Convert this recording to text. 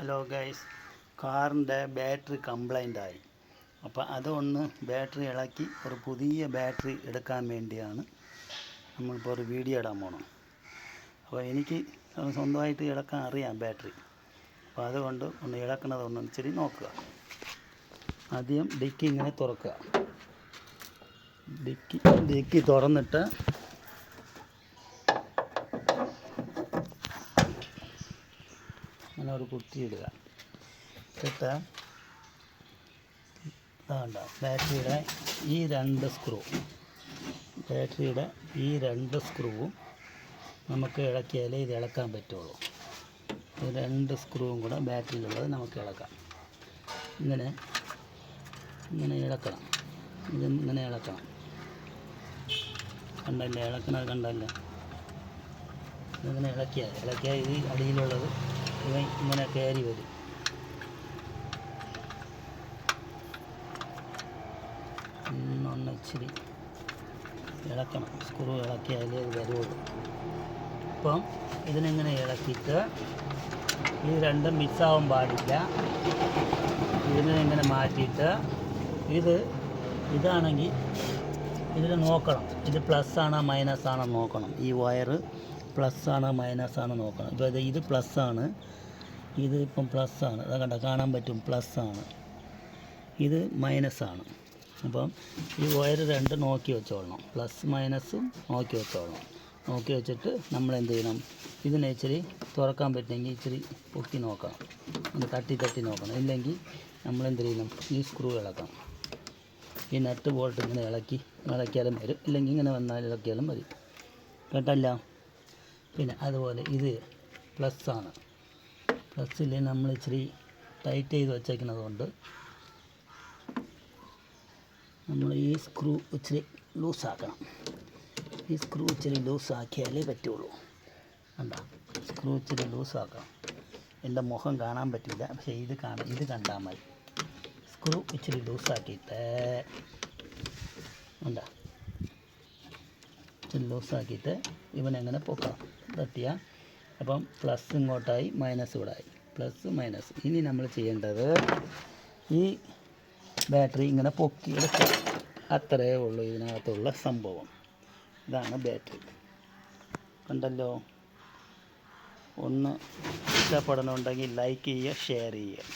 Hello guys, കാറിൻ്റെ battery complaint ആയി. അപ്പോൾ അതൊന്ന് ബാറ്ററി ഇളക്കി ഒരു പുതിയ ബാറ്ററി എടുക്കാൻ വേണ്ടിയാണ് നമ്മളിപ്പോൾ ഒരു വീഡിയോ ഇടാൻ പോകണം. അപ്പോൾ എനിക്ക് സ്വന്തമായിട്ട് ഇളക്കാൻ അറിയാം ബാറ്ററി. അപ്പോൾ അതുകൊണ്ട് ഒന്ന് ഇളക്കണതൊന്ന് ഇച്ചിരി നോക്കുക. ആദ്യം ഡിക്കി ഇങ്ങനെ തുറക്കുക. ഡിക്കി തുറന്നിട്ട് അങ്ങനെ ഒരു കുത്തി ഇടുക. ഇട്ട് വേണ്ട ബാറ്ററിയുടെ ഈ രണ്ട് സ്ക്രൂവും നമുക്ക് ഇളക്കിയാലേ ഇത് ഇളക്കാൻ പറ്റുള്ളൂ. ഈ രണ്ട് സ്ക്രൂവും കൂടെ ബാറ്ററിയിലുള്ളത് നമുക്ക് ഇളക്കാം. ഇങ്ങനെ ഇളക്കണം. ഇങ്ങനെ ഇളക്കണം. കണ്ടല്ലേ ഇളക്കണത്? കണ്ടല്ലേ? ഇതിങ്ങനെ ഇളക്കിയാൽ ഇത് അടിയിലുള്ളത് ഇങ്ങനെ കയറി വരും. ഒന്ന് ഇച്ചിരി ഇളക്കണം. സ്ക്രൂ ഇളക്കിയാലേ അത് വരുള്ളൂ. അപ്പം ഇതിനെങ്ങനെ ഇളക്കിയിട്ട് ഇത് രണ്ടും മിക്സാവാൻ പാടില്ല. ഇതിനെ മാറ്റിയിട്ട് ഇതാണെങ്കിൽ ഇതിൽ നോക്കണം. ഇത് പ്ലസ് ആണോ മൈനസ് ആണോ നോക്കണം. ഈ വയറ് പ്ലസ് ആണോ മൈനസ് ആണോ നോക്കണം. ഇപ്പോൾ ഇത് പ്ലസ് ആണ്, ഇത് ഇപ്പം പ്ലസ് ആണ്. അത് കണ്ട കാണാൻ പറ്റും, പ്ലസ് ആണ്. ഇത് മൈനസ് ആണ്. അപ്പം ഈ വയറ് രണ്ട് നോക്കി വെച്ചോളണം. പ്ലസ് മൈനസും നോക്കി വെച്ചോളണം. നോക്കി വെച്ചിട്ട് നമ്മൾ എന്ത് ചെയ്യണം? ഇതിനെ ഇച്ചിരി തുറക്കാൻ പറ്റുമെങ്കിൽ ഇച്ചിരി പൊക്കി നോക്കണം. ഒന്ന് തട്ടി നോക്കണം. ഇല്ലെങ്കിൽ നമ്മളെന്ത് ചെയ്യണം? ഈ സ്ക്രൂ ഇളക്കണം. ഈ നട്ട് ബോൾട്ട് ഇങ്ങനെ ഇളക്കിയാലും വരും. ഇല്ലെങ്കിൽ ഇങ്ങനെ വന്നാൽ ഇളക്കിയാലും മതി. കേട്ടല്ല? പിന്നെ അതുപോലെ ഇത് പ്ലസ് ആണ്. പ്ലസ്സിൽ നമ്മൾ ഇച്ചിരി ടൈറ്റ് ചെയ്ത് വച്ചേക്കുന്നത് കൊണ്ട് നമ്മൾ ഈ സ്ക്രൂ ഇച്ചിരി ലൂസാക്കണം. ഈ സ്ക്രൂ ഇച്ചിരി ലൂസാക്കിയാലേ പറ്റുള്ളൂ. കണ്ടോ? സ്ക്രൂ ഇച്ചിരി ലൂസാക്കണം. എൻ്റെ മുഖം കാണാൻ പറ്റില്ല, പക്ഷേ ഇത് കണ്ടാൽ മതി. സ്ക്രൂ ഇച്ചിരി ലൂസാക്കിയിട്ട് ഉണ്ടോ? ഇച്ചിരി ലൂസാക്കിയിട്ട് ഇവനെങ്ങനെ പൊക്കണം. തട്ടിയാൽ അപ്പം പ്ലസ് ഇങ്ങോട്ടായി, മൈനസ് ഇവിടെ ആയി. Plus minus. ഇനി നമ്മൾ ചെയ്യേണ്ടത് ഈ ബാറ്ററി ഇങ്ങനെ പൊക്കി എടുക്കുക. അത്രയേ ഉള്ളൂ ഇതിനകത്തുള്ള സംഭവം. ഇതാണ് ബാറ്ററി. കണ്ടല്ലോ? ഒന്ന് ഇഷ്ടപ്പെടണമെന്നുണ്ടെങ്കിൽ ലൈക്ക് ചെയ്യുക, ഷെയർ ചെയ്യുക.